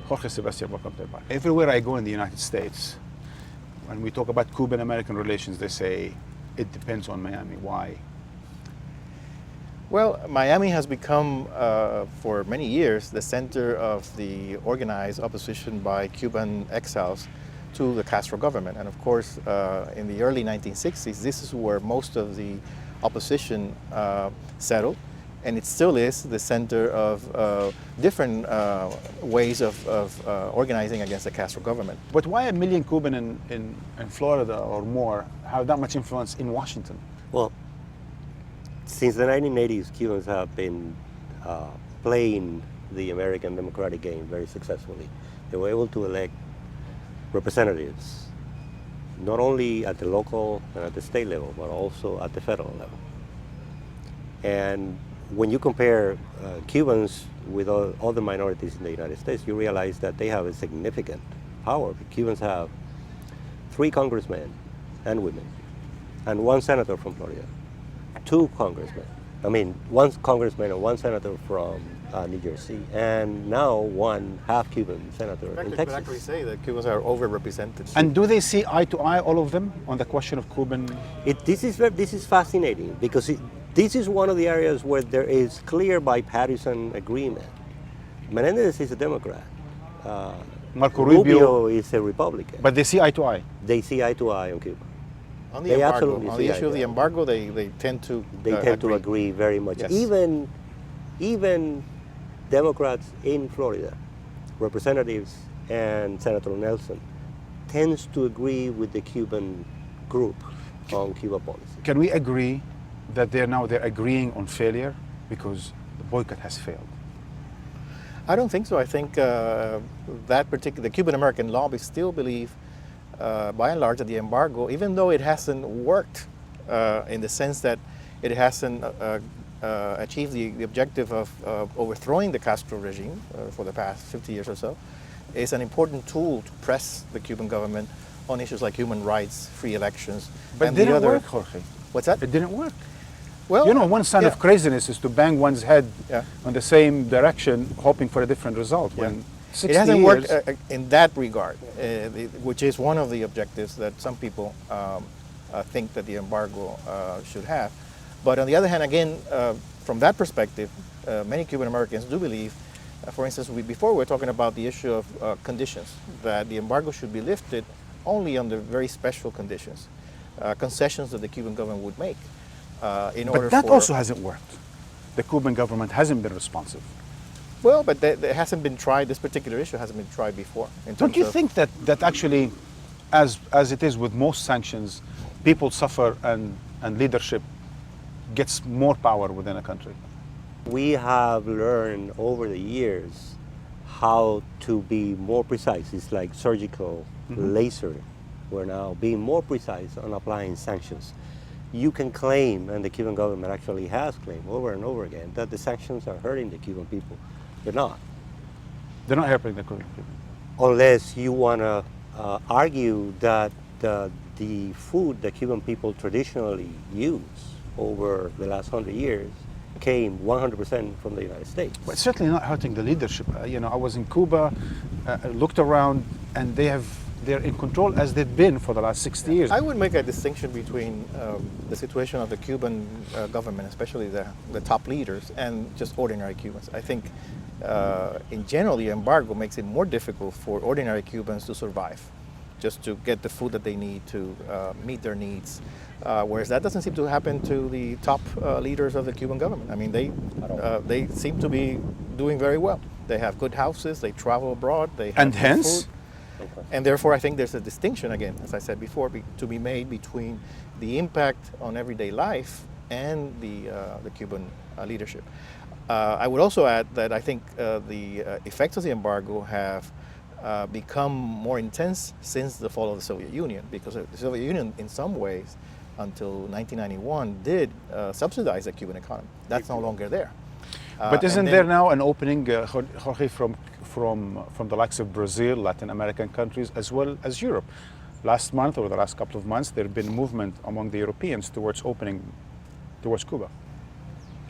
Jorge, Sebastian, welcome to the bar. Everywhere I go in the United States, when we talk about Cuban-American relations, they say it depends on Miami. Why? Well, Miami has become, for many years, the center of the organized opposition by Cuban exiles to the Castro government. And of course, in the early 1960s, this is where most of the opposition settled. And it still is the center of different ways of organizing against the Castro government. But why a million Cuban in Florida or more have that much influence in Washington? Well, since the 1980s, Cubans have been playing the American democratic game very successfully. They were able to elect representatives, not only at the local and at the state level, but also at the federal level. And when you compare Cubans with all other minorities in the United States, you realize that they have a significant power. Cubans have 3 congressmen and women, and 1 senator from Florida. 2 congressmen. I mean, 1 congressman and 1 senator from New Jersey, and now 1 half-Cuban senator in Texas. You could actually say that Cubans are overrepresented. And do they see eye to eye, all of them, on the question of Cuban? This is fascinating because this is one of the areas where there is clear bipartisan agreement. Menendez is a Democrat. Marco Rubio is a Republican. But they see eye to eye. They see eye to eye on Cuba. On the embargo, on the issue of the embargo, they tend to agree very much. Yes. Even Democrats in Florida, Representatives and Senator Nelson, tends to agree with the Cuban group on Cuba policy. Can we agree that they're agreeing on failure because the boycott has failed? I don't think so. I think the Cuban-American lobby still believe, by and large, that the embargo, even though it hasn't worked in the sense that it hasn't achieved the objective of overthrowing the Castro regime for the past 50 years or so, is an important tool to press the Cuban government on issues like human rights, free elections. But and it didn't work, Jorge. What's that? It didn't work. Well, you know, one sign of craziness is to bang one's head on the same direction, hoping for a different result. When 60 it hasn't years, worked in that regard, which is one of the objectives that some people think that the embargo should have. But on the other hand, again, from that perspective, many Cuban Americans do believe, for instance, before we were talking about the issue of conditions, that the embargo should be lifted only under very special conditions, concessions that the Cuban government would make. But that also hasn't worked. The Cuban government hasn't been responsive. Well, but it hasn't been tried, this particular issue hasn't been tried before. Don't you think that actually, as it is with most sanctions, people suffer and leadership gets more power within a country? We have learned over the years how to be more precise. It's like surgical laser. We're now being more precise on applying sanctions. You can claim, and the Cuban government actually has claimed over and over again, that the sanctions are hurting the Cuban people. They're not. They're not helping the Cuban people. Unless you want to argue that the food that Cuban people traditionally use over the last 100 years came 100% from the United States. But it's certainly not hurting the leadership. You know, I was in Cuba, looked around, and they're in control as they've been for the last 60 years. I would make a distinction between the situation of the Cuban government, especially the top leaders, and just ordinary Cubans. I think in general the embargo makes it more difficult for ordinary Cubans to survive, just to get the food that they need to meet their needs. Whereas that doesn't seem to happen to the top leaders of the Cuban government. I mean, they seem to be doing very well. They have good houses, they travel abroad, they have and hence food. And therefore, I think there's a distinction, again, as I said before, to be made between the impact on everyday life and the Cuban leadership. I would also add that I think the effects of the embargo have become more intense since the fall of the Soviet Union, because the Soviet Union, in some ways, until 1991, did subsidize the Cuban economy. That's no longer there. But isn't there now an opening, Jorge, from the likes of Brazil, Latin American countries, as well as Europe? Last month, or the last couple of months, there have been movement among the Europeans towards opening towards Cuba.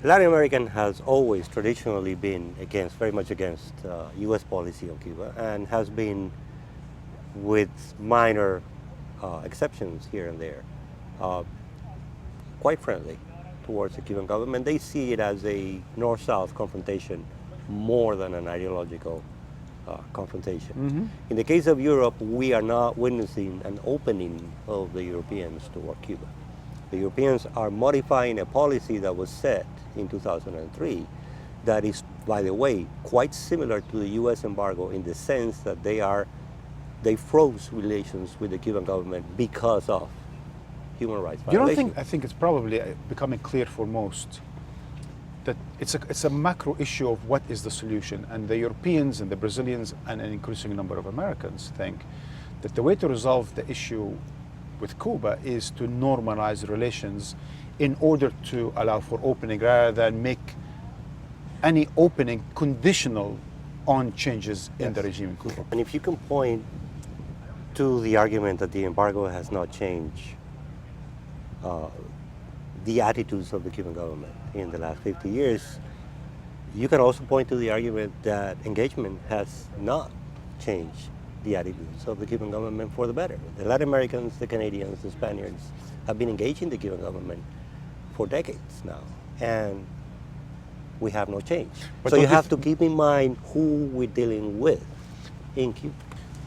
Latin American has always traditionally been very much against U.S. policy on Cuba, and has been, with minor exceptions here and there, quite friendly towards the Cuban government. They see it as a North-South confrontation more than an ideological confrontation. Mm-hmm. In the case of Europe, we are not witnessing an opening of the Europeans toward Cuba. The Europeans are modifying a policy that was set in 2003 that is, by the way, quite similar to the U.S. embargo in the sense that they froze relations with the Cuban government because of human rights You don't violations. think? I think it's probably becoming clear for most that it's a macro issue of what is the solution, and the Europeans and the Brazilians and an increasing number of Americans think that the way to resolve the issue with Cuba is to normalize relations in order to allow for opening rather than make any opening conditional on changes in the regime in Cuba. And if you can point to the argument that the embargo has not changed the attitudes of the Cuban government in the last 50 years, you can also point to the argument that engagement has not changed the attitudes of the Cuban government for the better. The Latin Americans, the Canadians, the Spaniards have been engaging the Cuban government for decades now, and we have no change. But so you don't have to keep in mind who we're dealing with in Cuba.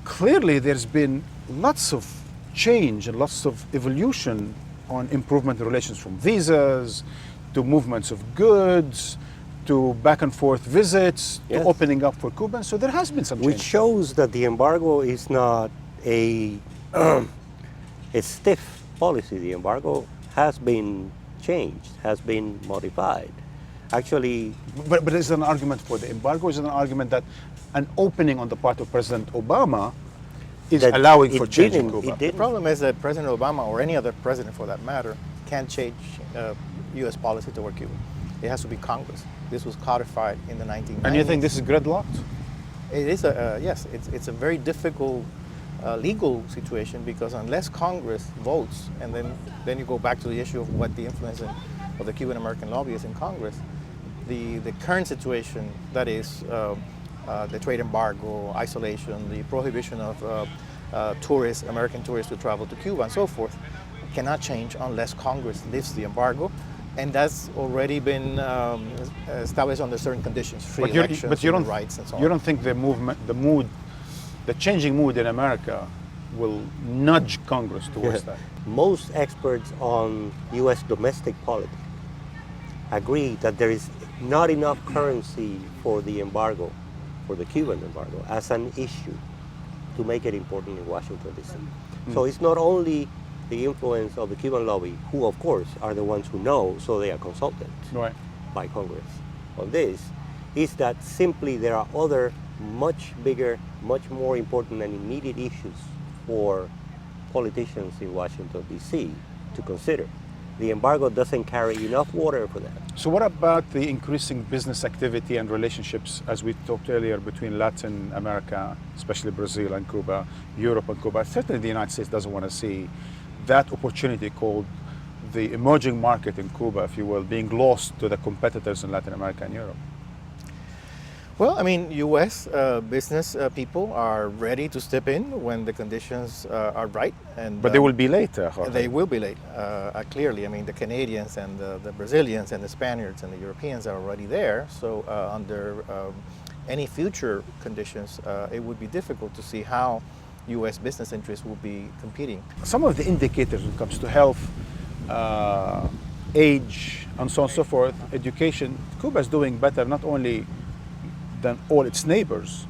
Clearly, there's been lots of change and lots of evolution on improvement in relations, from visas to movements of goods to back and forth visits Yes. to opening up for Cubans. So there has been some Which change. shows that the embargo is not a stiff policy. The embargo has been changed, has been modified. Actually, But is it an argument for the embargo? Is it an argument that an opening on the part of President Obama is that allowing it for change in didn't- Cuba? it The didn't. problem is that President Obama, or any other president for that matter, can't change U.S. policy toward Cuba. It has to be Congress. This was codified in the 1990s. And you think this is gridlocked? It is yes. It's a very difficult legal situation, because unless Congress votes, and then you go back to the issue of what the influence of the Cuban-American lobby is in Congress, the current situation, that is the trade embargo, isolation, the prohibition of tourists, American tourists, to travel to Cuba and so forth, cannot change unless Congress lifts the embargo. And that's already been established under certain conditions, free elections, human rights, and so on. You don't think the movement, the changing mood in America will nudge Congress towards that? Most experts on U.S. domestic politics agree that there is not enough currency for the embargo, for the Cuban embargo, as an issue to make it important in Washington, D.C. So it's not only the influence of the Cuban lobby, who of course are the ones who know, so they are consulted Right. by Congress on this, is that simply there are other much bigger, much more important and immediate issues for politicians in Washington, D.C. to consider. The embargo doesn't carry enough water for that. So what about the increasing business activity and relationships, as we talked earlier, between Latin America, especially Brazil and Cuba, Europe and Cuba? Certainly the United States doesn't want to see that opportunity, called the emerging market in Cuba, if you will, being lost to the competitors in Latin America and Europe. Well, I mean, U.S. Business people are ready to step in when the conditions are right. But they will be later, Jorge. They will be late, clearly. I mean, the Canadians and the Brazilians and the Spaniards and the Europeans are already there. So under any future conditions, it would be difficult to see how U.S. business interests will be competing. Some of the indicators when it comes to health, age, and so on and so forth, education, Cuba is doing better not only than all its neighbors,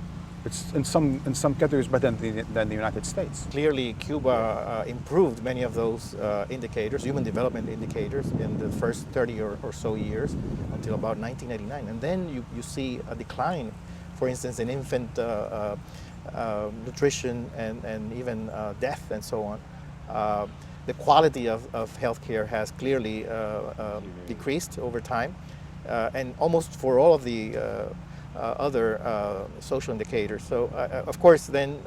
it's in some categories better than the United States. Clearly, Cuba improved many of those indicators, human development indicators, in the first 30 or so years until about 1989. And then you see a decline, for instance, in infant nutrition and even death and so on. The quality of healthcare has clearly decreased over time. And almost for all of the other social indicators. So, of course, then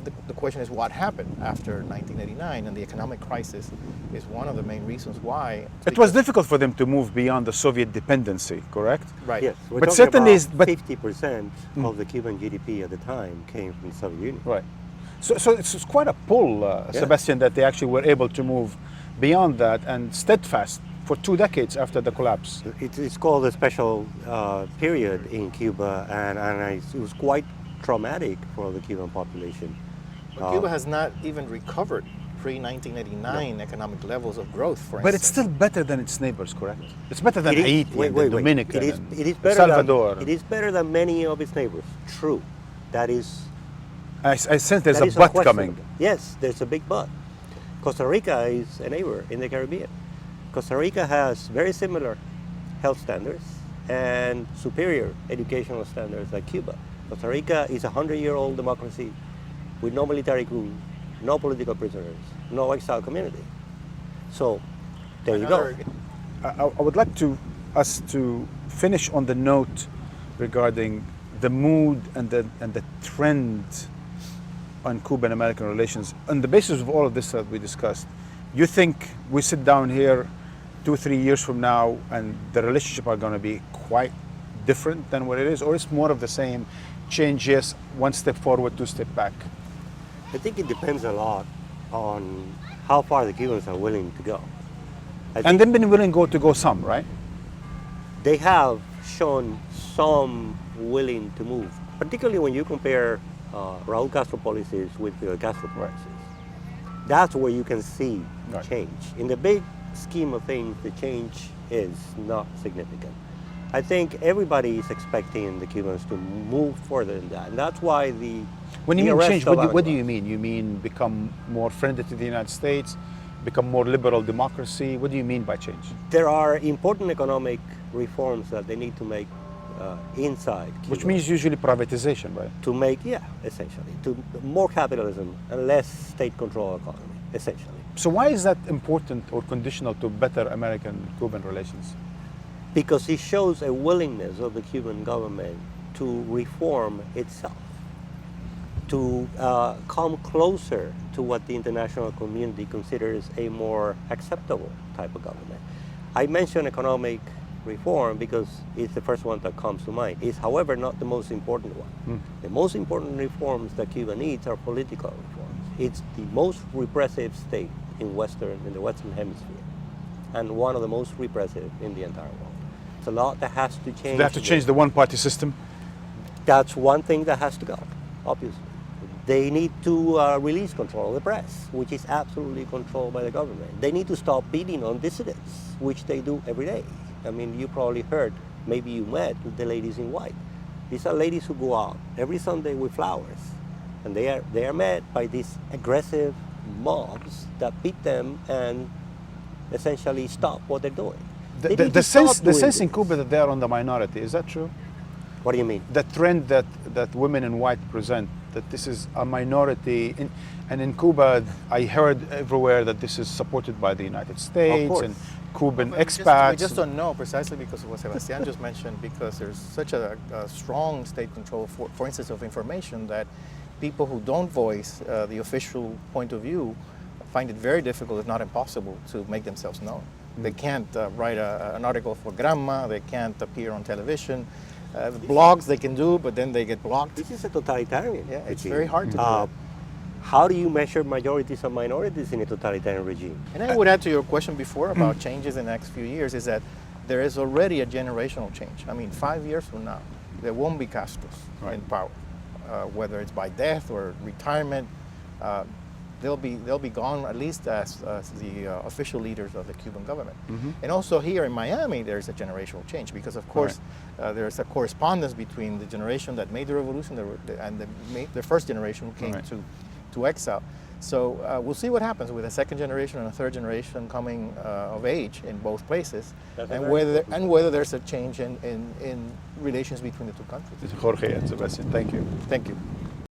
the question is what happened after 1989, and the economic crisis is one of the main reasons why. It was difficult for them to move beyond the Soviet dependency, correct? Right. Yes, we're But talking certainly about but 50% of the Cuban GDP at the time came from the Soviet Union. Right. So it's quite a pull, Sebastian, that they actually were able to move beyond that and steadfast for 2 decades after the collapse. It's called a special period in Cuba, and it was quite traumatic for the Cuban population. But Cuba has not even recovered pre-1989 economic levels of growth, for But instance. it's still better than its neighbors, correct? It's better than It is- Haiti, wait, and wait, the wait. Dominican, It is and better Salvador. Than, it is better than many of its neighbors. True, that is. I sense there's that a is but unquestionable. coming. Yes, there's a big but. Costa Rica is a neighbor in the Caribbean. Costa Rica has very similar health standards and superior educational standards like Cuba. Costa Rica is a 100-year-old democracy with no military coup, no political prisoners, no exile community. So there you go. I would like us to finish on the note regarding the mood and the trend on Cuban-American relations. On the basis of all of this that we discussed, you think we sit down here 2-3 years from now and the relationship are going to be quite different than what it is, or it's more of the same, change, yes, 1 step forward, 2 step back? I think it depends a lot on how far the Cubans are willing to go. And they've been willing to go some, right? They have shown some willing to move, particularly when you compare Raul Castro policies with Fidel Castro policies. That's where you can see change. In the big scheme of things, the change is not significant. I think everybody is expecting the Cubans to move further than that, and that's why when you the mean arrest change, of what do Arcos- you mean? You mean become more friendly to the United States, become more liberal democracy? What do you mean by change? There are important economic reforms that they need to make inside Cuba. Which means usually privatization, right? To make, essentially, to more capitalism and less state-control economy, essentially. So why is that important or conditional to better American-Cuban relations? Because it shows a willingness of the Cuban government to reform itself, to come closer to what the international community considers a more acceptable type of government. I mention economic reform because it's the first one that comes to mind. It's, however, not the most important one. The most important reforms that Cuba needs are political reforms. It's the most repressive state in the Western Hemisphere, and one of the most repressive in the entire world. It's a lot that has to change. They have to change the one-party system? That's one thing that has to go, obviously. They need to release control of the press, which is absolutely controlled by the government. They need to stop beating on dissidents, which they do every day. I mean, you probably heard, maybe you met the ladies in white. These are ladies who go out every Sunday with flowers, and they are met by these aggressive mobs that beat them and essentially stop what they're doing. The sense in Cuba that they are on the minority, is that true? What do you mean? The trend that women in white present, that this is a minority, and in Cuba, I heard everywhere that this is supported by the United States and Cuban expats. We just don't know precisely because of what Sebastian just mentioned, because there's such a strong state control, for instance, of information, that people who don't voice the official point of view find it very difficult, if not impossible, to make themselves known. They can't write an article for Gramma, they can't appear on television. Blogs they can do, but then they get blocked. This is a totalitarian Yeah, it's regime. very hard to do that. How do you measure majorities and minorities in a totalitarian regime? And I would add to your question before about changes in the next few years is that there is already a generational change. I mean, 5 years from now, there won't be Castros in power, whether it's by death or retirement. They'll be gone, at least as the official leaders of the Cuban government. And also here in Miami, there's a generational change because, of course, there's a correspondence between the generation that made the revolution and the first generation who came to exile. So we'll see what happens with a second generation and a third generation coming of age in both places, and whether there's a change in relations between the two countries. Jorge and Sebastian, thank you. Thank you.